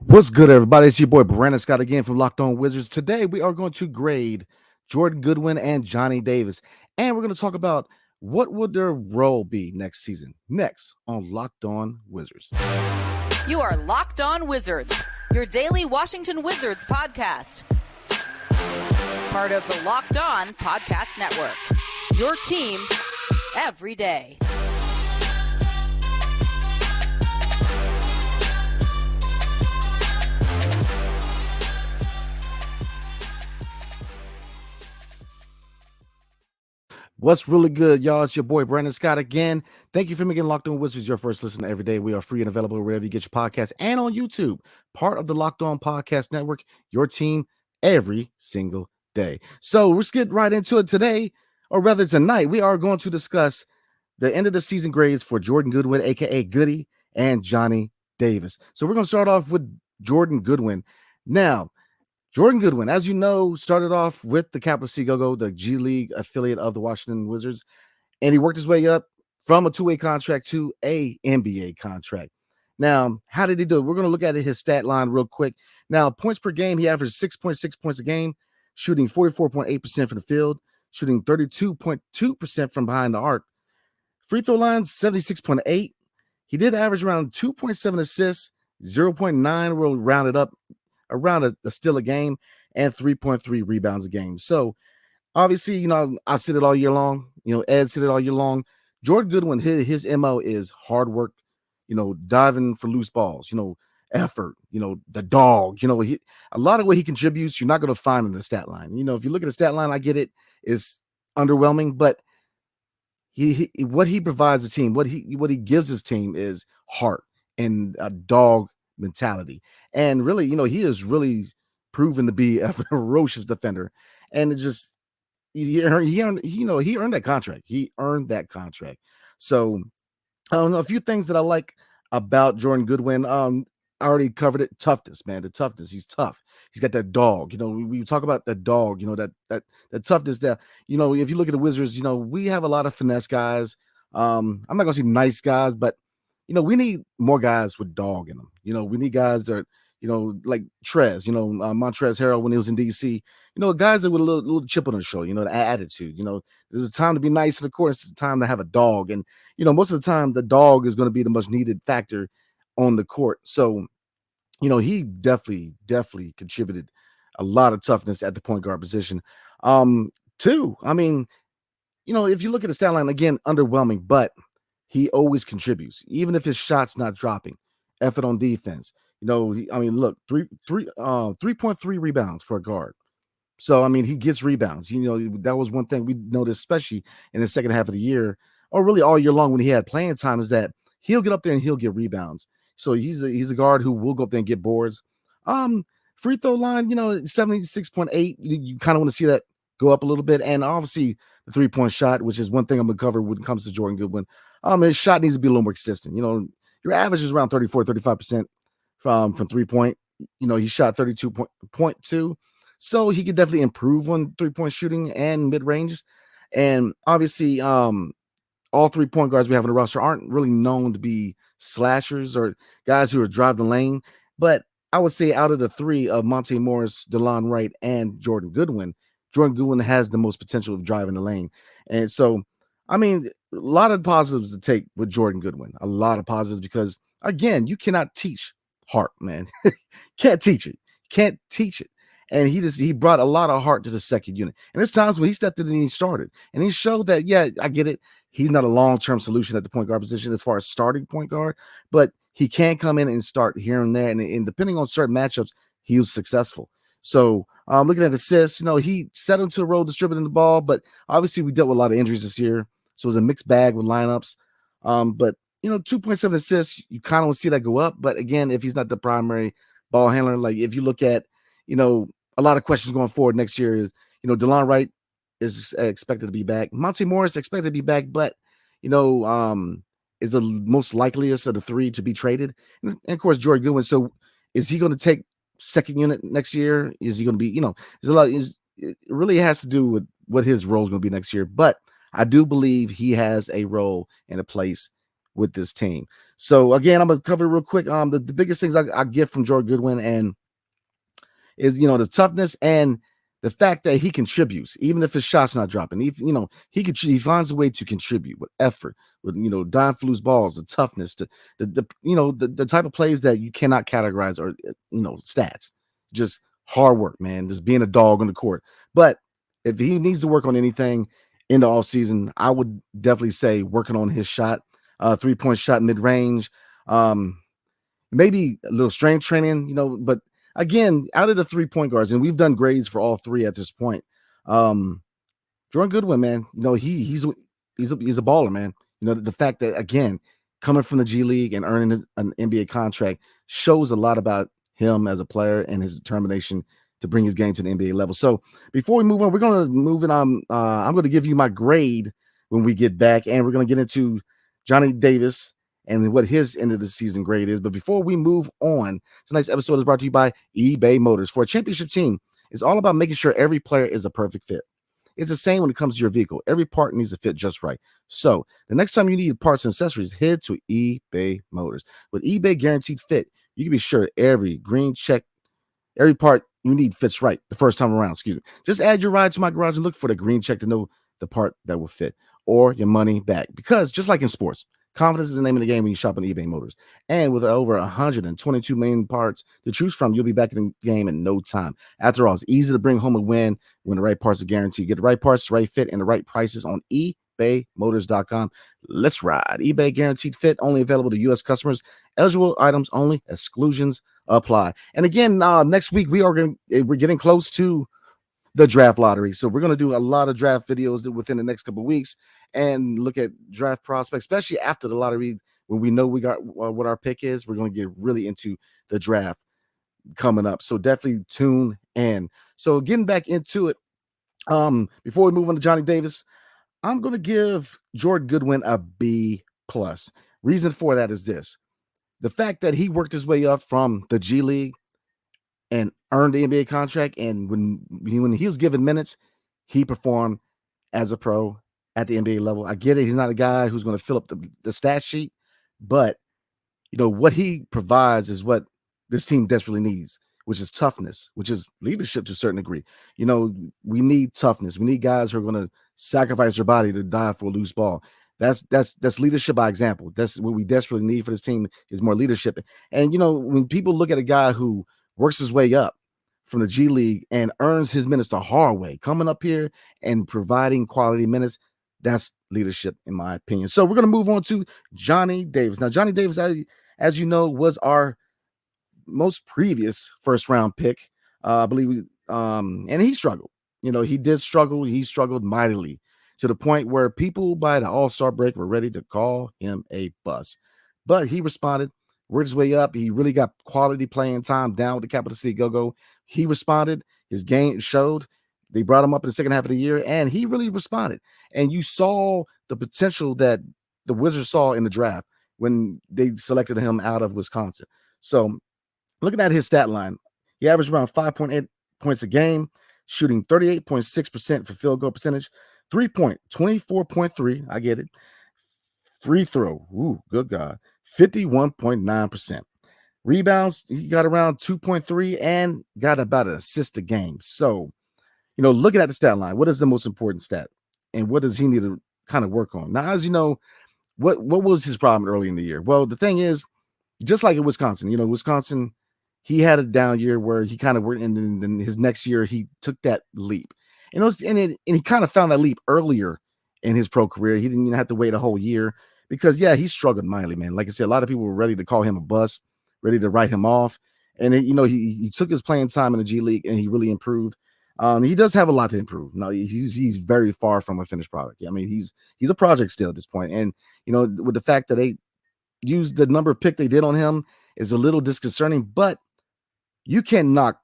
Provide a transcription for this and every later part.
What's good, everybody? It's your boy Brandon Scott again from Locked On Wizards. Today, we are going to grade Jordan Goodwin and Johnny Davis, and we're going to talk about what would their role be next season. Next on Locked On Wizards. You are Locked On Wizards, your daily Washington Wizards podcast. Part of the Locked On Podcast Network. Your team every day. What's really good, y'all? It's your boy Brandon Scott again. Thank you for making Locked On Wizards your first listen every day. We are free and available wherever you get your podcasts and on YouTube. Part of the Locked On Podcast Network, your team every single day. So let's get right into it today, or rather tonight. We are going to discuss the end of the season grades for Jordan Goodwin, aka Goody, and Johnny Davis. So we're going to start off with Jordan Goodwin. Now, Jordan Goodwin, as you know, started off with the Capital C Go-Go, the G League affiliate of the Washington Wizards, and he worked his way up from a two-way contract to a NBA contract. Now, how did he do it? We're going to look at his stat line real quick. Now, points per game, he averaged 6.6 points a game, shooting 44.8% from the field, shooting 32.2% from behind the arc. Free throw line, 76.8. He did average around 2.7 assists, 0.9 will round it up, around a steal a game, and 3.3 rebounds a game. So obviously, I said it all year long. Ed said it all year long. Jordan Goodwin, his MO is hard work, diving for loose balls, effort, the dog, a lot of what he contributes, you're not going to find in the stat line. If you look at the stat line, I get it, it's underwhelming, but he what he provides the team, what he gives his team is heart and a dog mentality. And really, he is really proven to be a ferocious defender. And it just he earned that contract. He earned that contract. So I don't know, a few things that I like about Jordan Goodwin. I already covered it. Toughness, man. The toughness. He's tough. He's got that dog. We talk about that dog, that toughness that, if you look at the Wizards, we have a lot of finesse guys. I'm not gonna say nice guys, but we need more guys with dog in them. We need guys that, like Trez, Montrezl Harrell when he was in DC, guys that with a little chip on the shoulder, the attitude, there's a time to be nice. And of course, it's a time to have a dog. And, most of the time the dog is going to be the much needed factor on the court. So, he definitely contributed a lot of toughness at the point guard position. Too, I mean, if you look at the stat line, again, underwhelming, but he always contributes, even if his shot's not dropping. Effort on defense. Look, 3.3 rebounds for a guard. So, he gets rebounds. That was one thing we noticed, especially in the second half of the year, or really all year long when he had playing time, is that he'll get up there and he'll get rebounds. So he's a guard who will go up there and get boards. Free throw line, 76.8. You kind of want to see that go up a little bit. And obviously the 3-point shot, which is one thing I'm going to cover when it comes to Jordan Goodwin. His shot needs to be a little more consistent. Your average is around 35% from 3-point. He shot 32.2. So he could definitely improve on 3-point shooting and mid-range. And obviously, all 3-point guards we have in the roster aren't really known to be slashers or guys who are driving the lane. But I would say out of the three of Monte Morris, DeLon Wright, and Jordan Goodwin has the most potential of driving the lane. And so, a lot of positives to take with Jordan Goodwin. A lot of positives because, again, you cannot teach heart, man. Can't teach it. And he brought a lot of heart to the second unit. And there's times when he stepped in and he started. And he showed that, yeah, I get it. He's not a long-term solution at the point guard position as far as starting point guard, but he can come in and start here and there. And depending on certain matchups, he was successful. So looking at assists, he settled into the role distributing the ball, but obviously we dealt with a lot of injuries this year. So it was a mixed bag with lineups. But 2.7 assists, you kind of want to see that go up. But again, if he's not the primary ball handler, like if you look at, a lot of questions going forward next year is, DeLon Wright is expected to be back. Monte Morris expected to be back, but, is the most likeliest of the three to be traded. And of course, Jordan Goodwin. So is he going to take second unit next year? Is he going to be, there's a lot, it really has to do with what his role is going to be next year. But I do believe he has a role and a place with this team. So again, I'm gonna cover it real quick. The biggest things I get from Jordan Goodwin and is the toughness and the fact that he contributes, even if his shot's not dropping. He finds a way to contribute with effort, with dying for loose balls, the toughness, the type of plays that you cannot categorize or stats. Just hard work, man. Just being a dog on the court. But if he needs to work on anything in the offseason, I would definitely say working on his shot, 3-point shot mid range. Maybe a little strength training, but again, out of the 3-point guards, and we've done grades for all three at this point. Jordan Goodwin, man, he's a baller, man. The fact that again, coming from the G League and earning an NBA contract shows a lot about him as a player and his determination to bring his game to the NBA level. So before we move on, we're gonna move it on. I'm gonna give you my grade when we get back, and we're gonna get into Johnny Davis and what his end of the season grade is. But before we move on, tonight's episode is brought to you by eBay Motors. For a championship team, it's all about making sure every player is a perfect fit. It's the same when it comes to your vehicle. Every part needs to fit just right. So the next time you need parts and accessories, head to eBay Motors. With eBay Guaranteed Fit, you can be sure every part you need fits right the first time around. Just add your ride to my garage and look for the green check to know the part that will fit or your money back. Because just like in sports, confidence is the name of the game when you shop on eBay Motors. And with over 122 million parts to choose from, you'll be back in the game in no time. After all, it's easy to bring home a win when the right parts are guaranteed. Get the right parts, the right fit, and the right prices on ebaymotors.com. Let's ride. eBay Guaranteed Fit, only available to U.S. customers. Eligible items only. Exclusions apply. And again, next week we're getting close to the draft lottery. So we're going to do a lot of draft videos within the next couple of weeks and look at draft prospects, especially after the lottery when we know we got what our pick is. We're going to get really into the draft coming up. So definitely tune in. So getting back into it, before we move on to Johnny Davis, I'm going to give Jordan Goodwin a B+. Reason for that is this. The fact that he worked his way up from the G League and earned the NBA contract, and when he was given minutes, he performed as a pro at the NBA level. I get it. He's not a guy who's going to fill up the stat sheet, but what he provides is what this team desperately needs, which is toughness, which is leadership to a certain degree. We need toughness. We need guys who are going to sacrifice their body to die for a loose ball. That's leadership by example. That's what we desperately need for this team is more leadership. And when people look at a guy who works his way up from the G League and earns his minutes the hard way, coming up here and providing quality minutes, that's leadership in my opinion. So we're going to move on to Johnny Davis. Now, Johnny Davis, as you know, was our most previous first round pick. I believe, and he struggled. He did struggle. He struggled mightily to the point where people by the All-Star break were ready to call him a bust. But he responded, worked his way up. He really got quality playing time down with the Capital City Go-Go. He responded. His game showed. They brought him up in the second half of the year, and he really responded. And you saw the potential that the Wizards saw in the draft when they selected him out of Wisconsin. So looking at his stat line, he averaged around 5.8 points a game, shooting 38.6% for field goal percentage, 3-point, 24.3. I get it. Free throw. Ooh, good God. 51.9%. Rebounds, he got around 2.3 and got about an assist a game. So, looking at the stat line, what is the most important stat? And what does he need to kind of work on? Now, as you know, what was his problem early in the year? Well, the thing is, just like in Wisconsin, Wisconsin, he had a down year where he kind of worked, and then his next year, he took that leap. And he kind of found that leap earlier in his pro career. He didn't even have to wait a whole year because, yeah, he struggled mightily, man. Like I said, a lot of people were ready to call him a bust, ready to write him off. And, he took his playing time in the G League, and he really improved. He does have a lot to improve. No, he's very far from a finished product. I mean, he's a project still at this point. And, with the fact that they used the number of pick they did on him is a little disconcerting, but you can't knock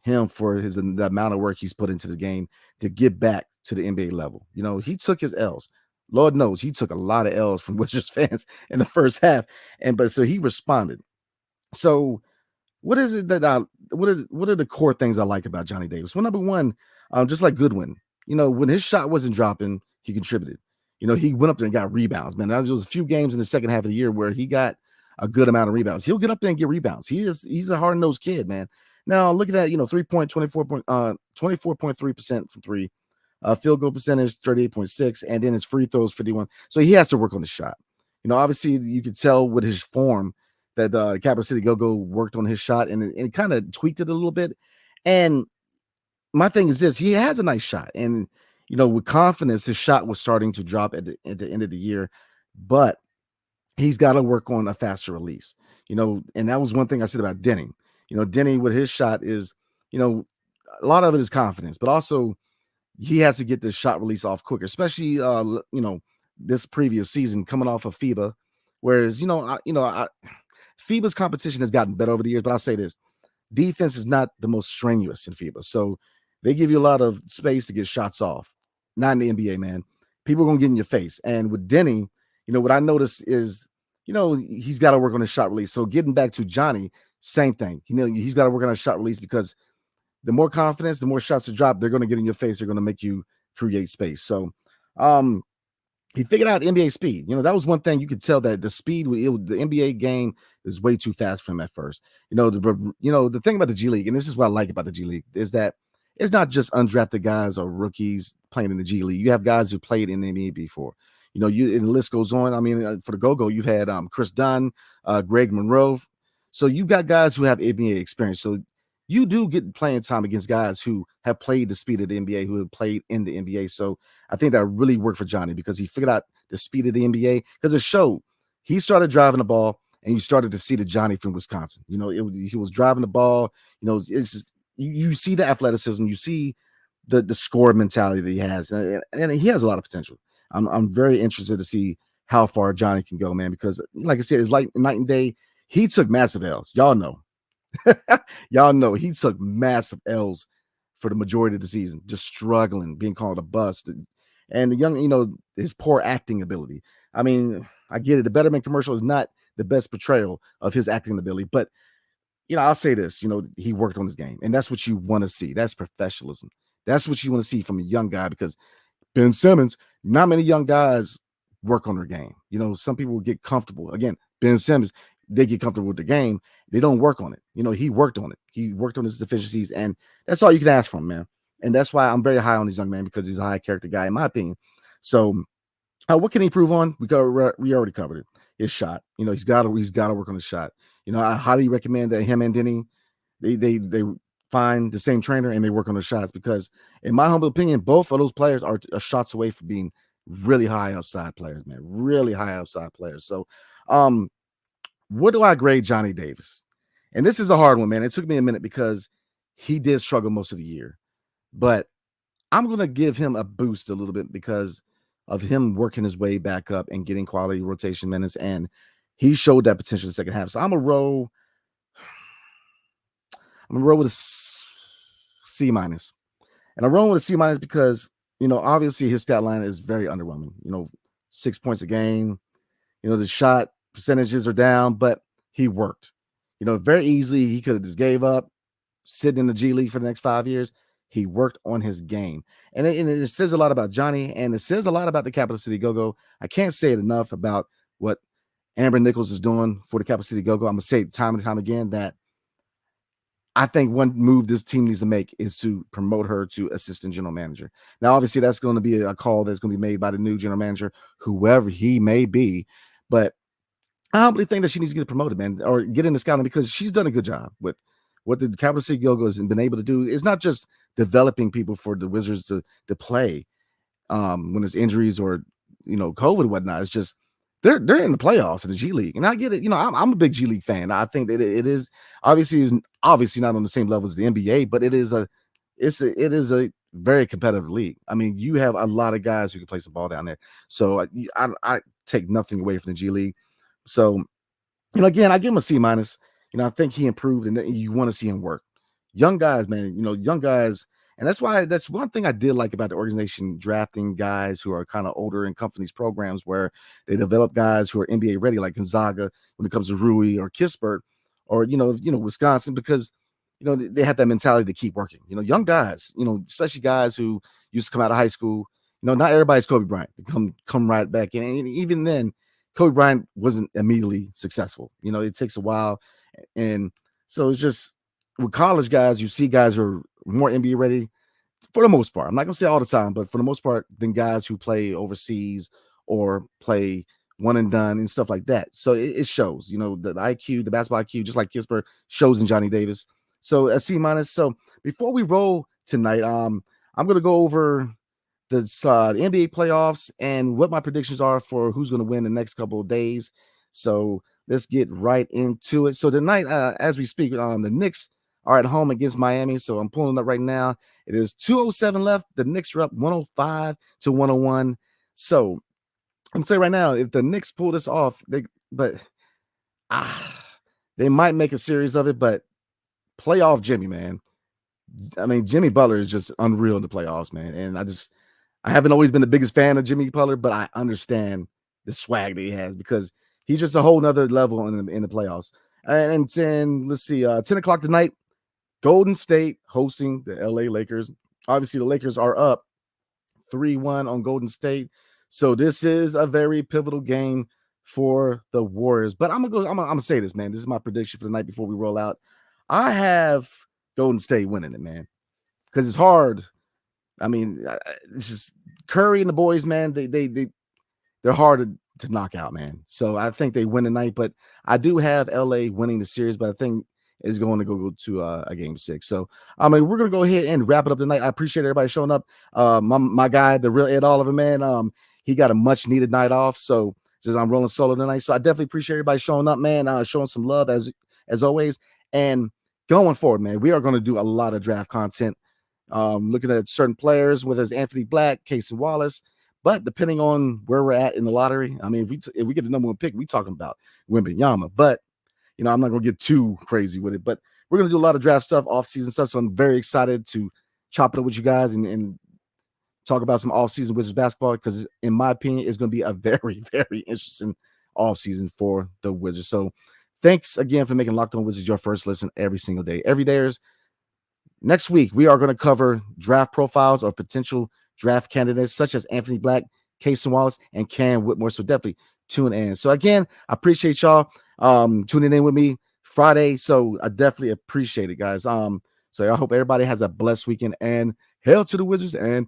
him for the amount of work he's put into the game to get back to the NBA level. He took his L's. Lord knows he took a lot of L's from Wizards fans in the first half. So he responded. So what is it that what are the core things I like about Johnny Davis? Well, number one, just like Goodwin, when his shot wasn't dropping, he contributed. he went up there and got rebounds, man. There was a few games in the second half of the year where he got a good amount of rebounds. He'll get up there and get rebounds. He's a hard-nosed kid, man. Now look at that, 24.3% from three. Field goal percentage 38.6, and then his free throws 51. So he has to work on his shot. Obviously you could tell with his form that Capital City Go-Go worked on his shot and it kind of tweaked it a little bit. And my thing is this: he has a nice shot, and with confidence, his shot was starting to drop at the end of the year, but he's got to work on a faster release. And that was one thing I said about Denny. Denny with his shot is, a lot of it is confidence, but also he has to get this shot release off quicker, especially this previous season coming off of FIBA. Whereas FIBA's competition has gotten better over the years, but I'll say this: defense is not the most strenuous in FIBA, so they give you a lot of space to get shots off. Not in the NBA, man. People are gonna get in your face, and with Denny, what I noticed is, he's got to work on his shot release. So getting back to Johnny, same thing. He's got to work on his shot release because the more confidence, the more shots to drop, they're going to get in your face. They're going to make you create space. So he figured out NBA speed. That was one thing you could tell that the speed, the NBA game is way too fast for him at first. The thing about the G League, and this is what I like about the G League, is that it's not just undrafted guys or rookies playing in the G League. You have guys who played in the NBA before. And the list goes on. I mean, for the Go-Go, you've had Chris Dunn, Greg Monroe. So you've got guys who have NBA experience. So you do get playing time against guys who have played the speed of the NBA, who have played in the NBA. So I think that really worked for Johnny because he figured out the speed of the NBA because it showed. He started driving the ball, and you started to see the Johnny from Wisconsin. He was driving the ball. It's just, you see the athleticism, you see the score mentality that he has, and he has a lot of potential. I'm very interested to see how far Johnny can go, man, because like I said, it's like night and day. He took massive L's. Y'all know. He took massive L's for the majority of the season, just struggling, being called a bust. And the young, his poor acting ability. I mean, I get it. The Betterment commercial is not the best portrayal of his acting ability, but I'll say this, he worked on his game, and that's what you want to see. That's professionalism. That's what you want to see from a young guy, because Ben Simmons, not many young guys work on their game. Some people get comfortable. Again, Ben Simmons, they get comfortable with the game. They don't work on it. He worked on it. He worked on his deficiencies, and that's all you can ask from him, man. And that's why I'm very high on this young man, because he's a high character guy, in my opinion. So what can he improve on? We already covered it. His shot. He's got to work on his shot. I highly recommend that him and Denny, they find the same trainer and they work on their shots, because in my humble opinion, both of those players are shots away from being really high upside players, man. Really high upside players. So what do I grade Johnny Davis? And this is a hard one, man. It took me a minute because he did struggle most of the year, but I'm going to give him a boost a little bit because of him working his way back up and getting quality rotation minutes, and he showed that potential in the second half. So I'm gonna roll with a C minus, and I'm rolling with a C minus because obviously his stat line is very underwhelming. 6 points a game. The shot percentages are down, but he worked. Very easily he could have just gave up, sitting in the G League for the next 5 years. He worked on his game, and it says a lot about Johnny, and it says a lot about the Capital City Go-Go. I can't say it enough about what Amber Nichols is doing for the Capital City Go-Go. I'm going to say it time and time again that I think one move this team needs to make is to promote her to assistant general manager. Now, obviously, that's going to be a call that's going to be made by the new general manager, whoever he may be. But I humbly think that she needs to get promoted, man, or get into scouting, because she's done a good job with what the Capital City Go-Go has been able to do. It's not just developing people for the Wizards to play when there's injuries or COVID and whatnot. It's just they're in the playoffs in the G League, and I get it. I'm a big G League fan. I think that it is obviously not on the same level as the NBA, but it is a very competitive league. I mean, you have a lot of guys who can play some ball down there. So I take nothing away from the G League. So again, I give him a C minus. I think he improved, and you want to see him work. Young guys, man. Young guys. And that's one thing I did like about the organization, drafting guys who are kind of older in companies' programs where they develop guys who are NBA ready, like Gonzaga when it comes to Rui or Kispert, or Wisconsin, because they have that mentality to keep working. Young guys, especially guys who used to come out of high school, not everybody's Kobe Bryant to come right back in. And even then, Kobe Bryant wasn't immediately successful. It takes a while. And so it's just with college guys, you see guys who are more NBA ready for the most part. I'm not going to say all the time, but for the most part, than guys who play overseas or play one and done and stuff like that. So it shows, the IQ, the basketball IQ, just like Kispert, shows in Johnny Davis. So a C minus. So before we roll tonight, I'm going to go over the NBA playoffs and what my predictions are for who's going to win the next couple of days. So let's get right into it. So tonight, as we speak, the Knicks are at home against Miami. So I'm pulling up right now. It is 2:07 left. The Knicks are up 105-101. So I'm saying right now, if the Knicks pull this off, they might make a series of it. But playoff Jimmy, man. I mean, Jimmy Butler is just unreal in the playoffs, man. And I haven't always been the biggest fan of Jimmy Butler, but I understand the swag that he has because he's just a whole nother level in the playoffs. And then let's see, 10 o'clock tonight, Golden State hosting the LA Lakers. Obviously, the Lakers are up 3-1 on Golden State. So this is a very pivotal game for the Warriors. But I'm gonna say this, man. This is my prediction for the night before we roll out. I have Golden State winning it, man, because it's hard. I mean, it's just Curry and the boys, man. They're hard to knock out, man. So I think they win tonight. But I do have LA winning the series, but I think is going to go to a game 6. So I mean, we're gonna go ahead and wrap it up tonight. I appreciate everybody showing up. My guy, the real Ed Oliver, man. He got a much needed night off. So just I'm rolling solo tonight. So I definitely appreciate everybody showing up, man. Showing some love as always. And going forward, man, we are going to do a lot of draft content. Looking at certain players, whether it's Anthony Black, Casey Wallace, but depending on where we're at in the lottery, I mean, if we get the number one pick, we talking about Wembanyama. But I'm not gonna get too crazy with it. But we're gonna do a lot of draft stuff, off-season stuff. So I'm very excited to chop it up with you guys and talk about some off-season Wizards basketball because, in my opinion, it's gonna be a very, very interesting off-season for the Wizards. So thanks again for making Locked On Wizards your first listen every single day. Every day next week, we are going to cover draft profiles of potential draft candidates such as Anthony Black, Casey Wallace, and Cam Whitmore. So definitely tune in. So again, I appreciate y'all tuning in with me Friday. So I definitely appreciate it, guys. So I hope everybody has a blessed weekend and hail to the Wizards and